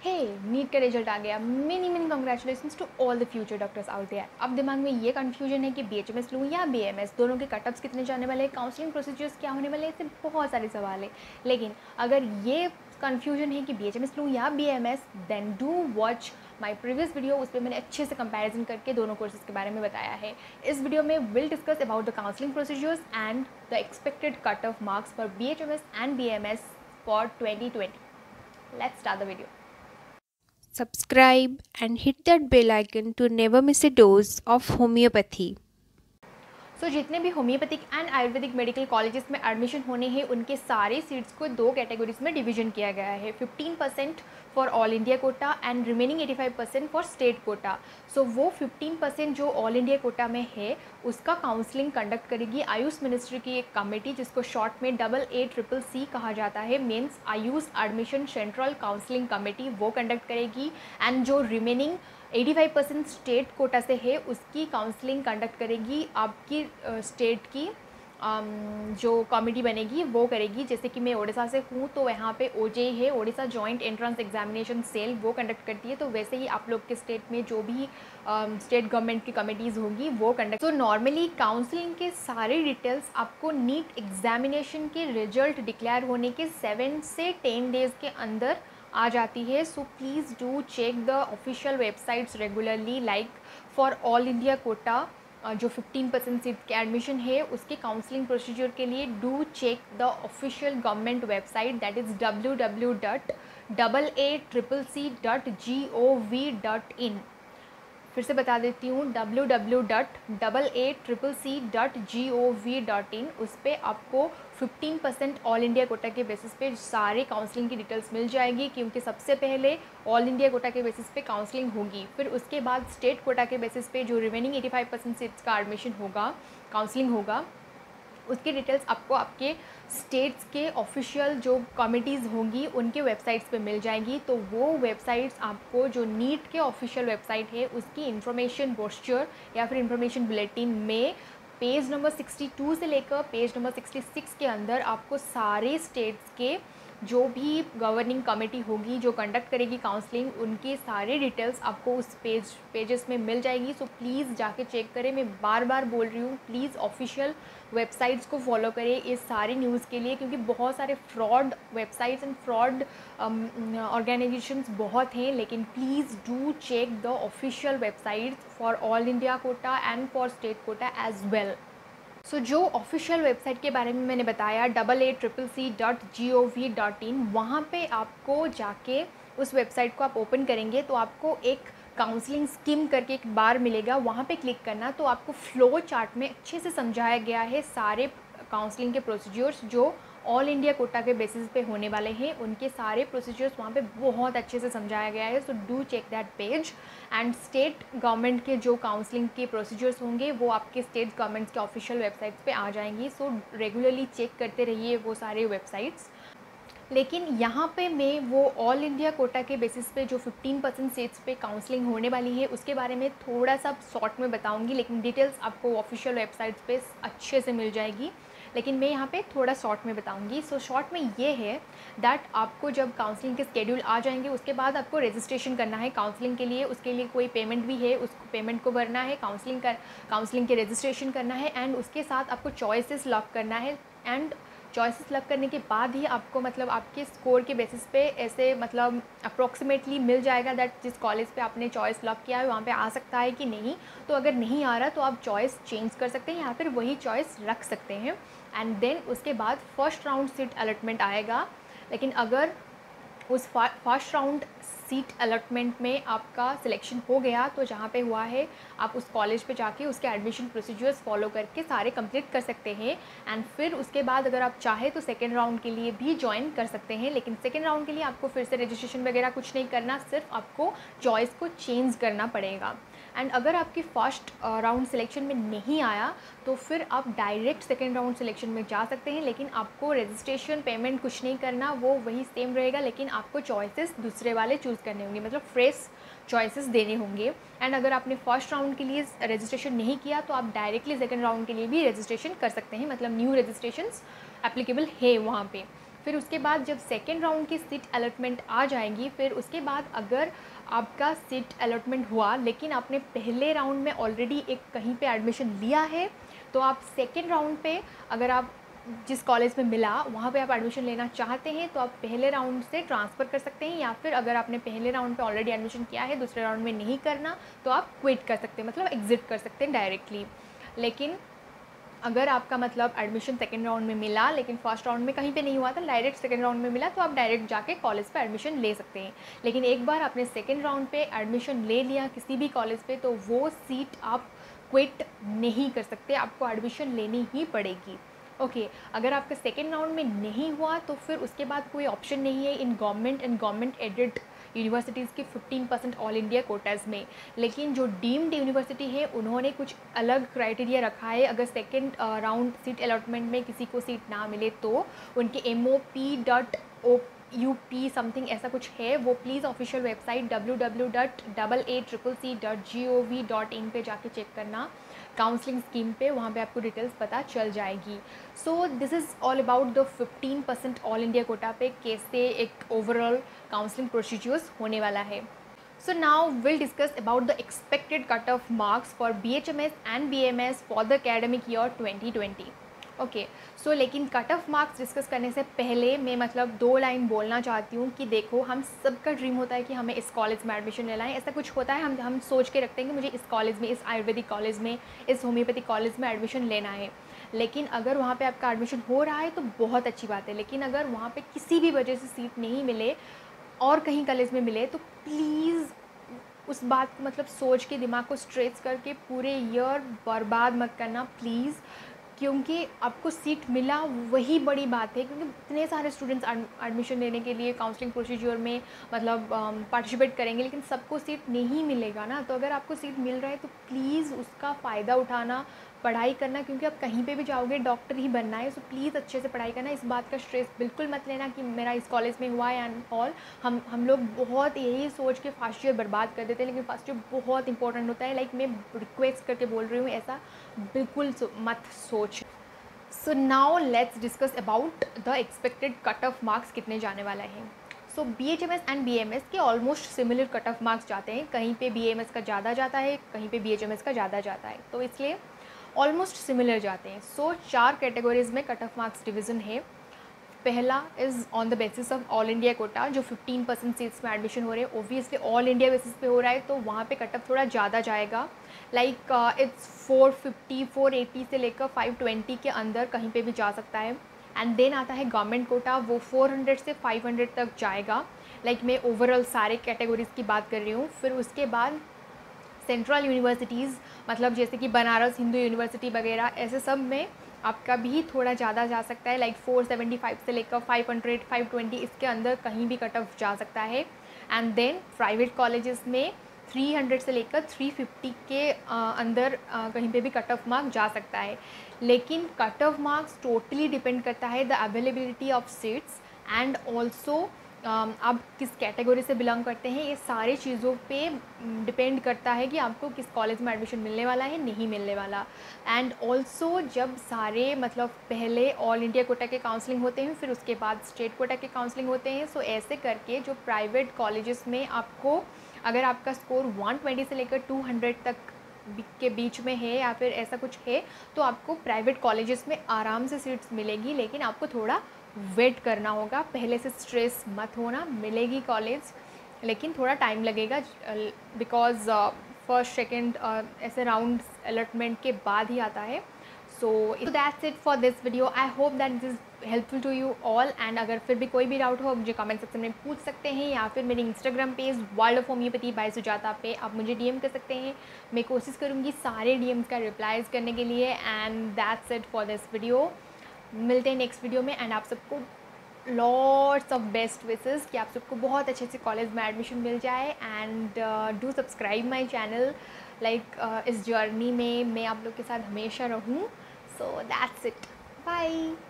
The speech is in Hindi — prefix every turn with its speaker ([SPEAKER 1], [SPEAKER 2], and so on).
[SPEAKER 1] हे नीट का रिजल्ट आ गया। Many many congratulations to all the future doctors out there. अब दिमाग में ये कन्फ्यूजन है कि बीएचएमएस लूँ या बीएमएस, दोनों के कटअप्स कितने जाने वाले हैं, काउंसलिंग प्रोसीजर्स क्या होने वाले हैं, ऐसे बहुत सारे सवाल है। लेकिन अगर ये कन्फ्यूजन है कि बीएचएमएस लूँ या BMS, then do watch my previous video. उस पर मैंने अच्छे से कंपैरिजन करके दोनों कोर्सेज के बारे में बताया है। इस वीडियो में will discuss about the counselling procedures and the expected cut off marks for BHMS and BMS for 2020। Let's start the video.
[SPEAKER 2] Subscribe and hit that bell icon to never miss a dose of homeopathy.
[SPEAKER 1] जितने भी homeopathic and Ayurvedic medical colleges में एडमिशन होने हैं उनके सारे सीट्स को दो कैटेगरीज में डिवीजन किया गया है। 15% for all India quota and remaining 85% for state Kota. वो 15% जो ऑल इंडिया कोटा में है उसका काउंसलिंग कंडक्ट करेगी आयुष मिनिस्ट्री की एक कमेटी, जिसको शॉर्ट में AACCC कहा जाता है, means Ayush admission central counselling committee, वो कंडक्ट करेगी। एंड जो रिमेनिंग 85% स्टेट कोटा से है उसकी काउंसलिंग कंडक्ट करेगी आपकी स्टेट की जो कमेटी बनेगी वो करेगी। जैसे कि मैं ओडिशा से हूँ तो यहाँ पे ओजेई है, Odisha joint entrance examination cell, वो कंडक्ट करती है। तो वैसे ही आप लोग के स्टेट में जो भी स्टेट गवर्नमेंट की कमेटीज़ होंगी वो कंडक्ट। तो नॉर्मली काउंसलिंग के सारे डिटेल्स आपको नीट एग्जामिनेशन के रिजल्ट डिक्लेयर होने के 7 से 10 डेज़ के अंदर आ जाती है। So please do check the official websites regularly. Like for all India quota जो 15% सीट के एडमिशन है उसके काउंसलिंग प्रोसीजर के लिए do check the official government website, that is www.AACCC.gov.in। फिर से बता देती हूँ, www.AACCC.gov.in। उस पर आपको 15% ऑल इंडिया कोटा के बेसिस पे सारे काउंसलिंग की डिटेल्स मिल जाएगी, क्योंकि सबसे पहले ऑल इंडिया कोटा के बेसिस पे काउंसलिंग होगी, फिर उसके बाद स्टेट कोटा के बेसिस पे जो रिमेनिंग 85% सीट्स का एडमिशन होगा, काउंसलिंग होगा, उसकी डिटेल्स आपको आपके स्टेट्स के ऑफिशियल जो कमिटीज़ होंगी उनके वेबसाइट्स पे मिल जाएंगी। तो वो वेबसाइट्स आपको जो नीट के ऑफिशियल वेबसाइट है उसकी इन्फॉर्मेशन ब्रोशर या फिर इन्फॉर्मेशन बुलेटिन में पेज नंबर 62 से लेकर पेज नंबर 66 के अंदर आपको सारे स्टेट्स के जो भी गवर्निंग कमेटी होगी जो कंडक्ट करेगी काउंसलिंग, उनके सारे डिटेल्स आपको उस पेजेस में मिल जाएगी। सो प्लीज़ जाके चेक करें। मैं बार बार बोल रही हूँ, प्लीज़ ऑफिशियल वेबसाइट्स को फॉलो करें इस सारी न्यूज़ के लिए, क्योंकि बहुत सारे fraud websites and fraud organisations बहुत हैं। लेकिन please do check the official websites for all India quota and for state quota as well. जो ऑफिशियल वेबसाइट के बारे में मैंने बताया AACCC.gov.in, वहाँ पे आपको जाके उस वेबसाइट को आप ओपन करेंगे तो आपको एक काउंसलिंग स्कीम करके एक बार मिलेगा, वहाँ पे क्लिक करना। तो आपको फ्लो चार्ट में अच्छे से समझाया गया है सारे काउंसलिंग के प्रोसीजर्स जो ऑल इंडिया कोटा के बेसिस पे होने वाले हैं, उनके सारे प्रोसीजर्स वहाँ पे बहुत अच्छे से समझाया गया है। So do check that page. And state government के जो काउंसलिंग के प्रोसीजर्स होंगे वो आपके स्टेट गवर्नमेंट्स के ऑफिशियल वेबसाइट्स पे आ जाएंगी। सो रेगुलरली चेक करते रहिए वो सारे वेबसाइट्स। लेकिन यहाँ पे मैं वो ऑल इंडिया कोटा के बेसिस पे जो 15% सीट्स पे काउंसलिंग होने वाली है उसके बारे में थोड़ा सा शॉर्ट में बताऊँगी, लेकिन डिटेल्स आपको ऑफिशियल वेबसाइट्स पे अच्छे से मिल जाएगी। लेकिन मैं यहाँ पे थोड़ा शॉर्ट में बताऊँगी। शॉर्ट में ये है दैट आपको जब काउंसलिंग के स्केड्यूल आ जाएंगे उसके बाद आपको रजिस्ट्रेशन करना है काउंसलिंग के लिए। उसके लिए कोई पेमेंट भी है, उसको पेमेंट को भरना है, काउंसलिंग के रजिस्ट्रेशन करना है एंड उसके साथ आपको चॉइसेस लॉक करना है। एंड चॉइसेस लग करने के बाद ही आपको मतलब आपके स्कोर के बेसिस पे ऐसे मतलब अप्रॉक्सीमेटली मिल जाएगा दैट जिस कॉलेज पे आपने चॉइस लॉक किया है वहाँ पे आ सकता है कि नहीं। तो अगर नहीं आ रहा तो आप चॉइस चेंज कर सकते हैं या फिर वही चॉइस रख सकते हैं। एंड देन उसके बाद फर्स्ट राउंड सीट अलॉटमेंट आएगा। लेकिन अगर उस फर्स्ट राउंड सीट अलॉटमेंट में आपका सिलेक्शन हो गया तो जहाँ पे हुआ है आप उस कॉलेज पे जाके उसके एडमिशन प्रोसीजर्स फॉलो करके सारे कंप्लीट कर सकते हैं। एंड फिर उसके बाद अगर आप चाहे तो सेकेंड राउंड के लिए भी ज्वाइन कर सकते हैं। लेकिन सेकेंड राउंड के लिए आपको फिर से रजिस्ट्रेशन वगैरह कुछ नहीं करना, सिर्फ आपको चॉइस को चेंज करना पड़ेगा। एंड अगर आपकी फ़र्स्ट राउंड सिलेक्शन में नहीं आया तो फिर आप डायरेक्ट सेकेंड राउंड सिलेक्शन में जा सकते हैं। लेकिन आपको रजिस्ट्रेशन पेमेंट कुछ नहीं करना, वो वही सेम रहेगा, लेकिन आपको चॉइसेस दूसरे वाले चूज़ करने होंगे, मतलब फ्रेश चॉइसेस देने होंगे। एंड अगर आपने फर्स्ट राउंड के लिए रजिस्ट्रेशन नहीं किया तो आप डायरेक्टली सेकेंड राउंड के लिए भी रजिस्ट्रेशन कर सकते हैं, मतलब न्यू रजिस्ट्रेशंस एप्लीकेबल है वहाँ पे। फिर उसके बाद जब सेकेंड राउंड की सीट अलॉटमेंट आ जाएंगी, फिर उसके बाद अगर आपका सीट अलॉटमेंट हुआ लेकिन आपने पहले राउंड में ऑलरेडी एक कहीं पे एडमिशन लिया है, तो आप सेकेंड राउंड पे अगर आप जिस कॉलेज में मिला वहाँ पे आप एडमिशन लेना चाहते हैं तो आप पहले राउंड से ट्रांसफ़र कर सकते हैं, या फिर अगर आपने पहले राउंड पे ऑलरेडी एडमिशन किया है दूसरे राउंड में नहीं करना तो आप क्विट कर सकते हैं, मतलब एग्ज़िट कर सकते हैं डायरेक्टली। लेकिन अगर आपका मतलब एडमिशन सेकेंड राउंड में मिला लेकिन फर्स्ट राउंड में कहीं पे नहीं हुआ था, डायरेक्ट सेकेंड राउंड में मिला, तो आप डायरेक्ट जाके कॉलेज पे एडमिशन ले सकते हैं। लेकिन एक बार आपने सेकेंड राउंड पे एडमिशन ले लिया किसी भी कॉलेज पे तो वो सीट आप क्विट नहीं कर सकते, आपको एडमिशन लेनी ही पड़ेगी। ओके अगर आपका सेकेंड राउंड में नहीं हुआ तो फिर उसके बाद कोई ऑप्शन नहीं है in government and government aided universities की 15% ऑल इंडिया कोटाज़ में। लेकिन जो डीम्ड यूनिवर्सिटी है उन्होंने कुछ अलग क्राइटेरिया रखा है, अगर सेकेंड राउंड सीट अलॉटमेंट में किसी को सीट ना मिले तो उनके MOP.UP समथिंग ऐसा कुछ है, वो प्लीज़ ऑफिशियल वेबसाइट www.aaccc.gov.in पे जाके चेक करना काउंसलिंग स्कीम पे, वहाँ पे आपको डिटेल्स पता चल जाएगी। So this is all about the 15% all India Kota पे कैसे एक ओवरऑल काउंसलिंग प्रोसीजर्स होने वाला है। So now we'll discuss about the expected cutoff marks for BHMS and BMS for the academic year 2020. Okay so लेकिन कट ऑफ मार्क्स डिस्कस करने से पहले मैं मतलब 2 लाइन बोलना चाहती हूँ कि देखो हम सबका ड्रीम होता है कि हमें इस कॉलेज में एडमिशन लेना है, ऐसा कुछ होता है, हम सोच के रखते हैं कि मुझे इस कॉलेज में, इस आयुर्वेदिक कॉलेज में, इस होम्योपैथिक कॉलेज में एडमिशन लेना है। लेकिन अगर वहाँ पे आपका एडमिशन हो रहा है तो बहुत अच्छी बात है, लेकिन अगर वहाँ पे किसी भी वजह से सीट नहीं मिले और कहीं कॉलेज में मिले तो प्लीज़ उस बात को मतलब सोच के दिमाग को स्ट्रेच करके पूरे ईयर बर्बाद मत करना प्लीज़, क्योंकि आपको सीट मिला वही बड़ी बात है। क्योंकि इतने सारे स्टूडेंट्स एडमिशन लेने के लिए काउंसलिंग प्रोसीजर में मतलब पार्टिसिपेट करेंगे लेकिन सबको सीट नहीं मिलेगा ना। तो अगर आपको सीट मिल रहा है तो प्लीज़ उसका फ़ायदा उठाना, पढ़ाई करना, क्योंकि आप कहीं पे भी जाओगे डॉक्टर ही बनना है। सो प्लीज़ अच्छे से पढ़ाई करना, इस बात का स्ट्रेस बिल्कुल मत लेना कि मेरा इस कॉलेज में हुआ है एंड ऑल। हम लोग बहुत यही सोच के फर्स्ट ईयर बर्बाद कर देते हैं, लेकिन फर्स्ट ईयर बहुत इंपॉर्टेंट होता है। लाइक मैं रिक्वेस्ट करके बोल रही हूँ, ऐसा बिल्कुल मत सोच। So now let's discuss about the expected cut off marks कितने जाने वाला है। सो BHMS एंड BMS के almost similar cut off marks जाते हैं, कहीं पे BMS का ज़्यादा जाता है, कहीं पे BHMS का ज़्यादा जाता है, तो इसलिए ऑलमोस्ट सिमिलर जाते हैं। सो 4 कैटेगरीज में कट ऑफ मार्क्स डिवीज़न है। पहला is on the basis of all India quota, जो 15% सीट्स में एडमिशन हो रहे हैं, ओबियसली ऑल इंडिया बेसिस पे हो रहा है तो वहाँ पे कट ऑफ थोड़ा ज़्यादा जाएगा। लाइक इट्स 450 480 से लेकर 520 के अंदर कहीं पे भी जा सकता है। एंड देन आता है गवर्नमेंट कोटा, वो 400 से 500 तक जाएगा। लाइक मैं ओवरऑल सारे कैटेगरीज़ की बात कर रही हूँ। फिर उसके बाद सेंट्रल यूनिवर्सिटीज़ मतलब जैसे कि बनारस हिंदू यूनिवर्सिटी वगैरह, ऐसे सब में आपका भी थोड़ा ज़्यादा जा सकता है। लाइक 475 से लेकर 500 520 इसके अंदर कहीं भी कट ऑफ जा सकता है। एंड देन प्राइवेट कॉलेजेस में 300 से लेकर 350 के अंदर कहीं पे भी कट ऑफ मार्क्स जा सकता है। लेकिन cut off marks totally depend करता है the availability of seats and also आप किस कैटेगरी से बिलोंग करते हैं, ये सारी चीज़ों पे डिपेंड करता है कि आपको किस कॉलेज में एडमिशन मिलने वाला है, नहीं मिलने वाला। एंड ऑल्सो जब सारे मतलब पहले ऑल इंडिया कोटा के काउंसलिंग होते हैं, फिर उसके बाद स्टेट कोटा के काउंसलिंग होते हैं। सो ऐसे करके जो प्राइवेट कॉलेजेस में आपको अगर आपका स्कोर 120 से लेकर 200 तक के बीच में है या फिर ऐसा कुछ है तो आपको प्राइवेट कॉलेजेस में आराम से सीट्स मिलेगी, लेकिन आपको थोड़ा वेट करना होगा। पहले से स्ट्रेस मत होना, मिलेगी कॉलेज लेकिन थोड़ा टाइम लगेगा बिकॉज फर्स्ट सेकेंड ऐसे राउंड अलॉटमेंट के बाद ही आता है। So that's it for this video. I hope that this is helpful to you all. And अगर फिर भी कोई भी डाउट हो मुझे कमेंट सेक्शन में पूछ सकते हैं, या फिर मेरे Instagram page world of homeopathy by Sujata पे आप मुझे DM कर सकते हैं। मैं कोशिश करूँगी सारे DMs का रिप्लाइज़ करने के लिए। And that's it for this video. मिलते हैं नेक्स्ट वीडियो में एंड आप सबको लॉट्स ऑफ बेस्ट विशेस कि आप सबको बहुत अच्छे से कॉलेज में एडमिशन मिल जाए। And do subscribe my channel. Like इस जर्नी में मैं आप लोग के साथ हमेशा रहूँ। So that's it, bye.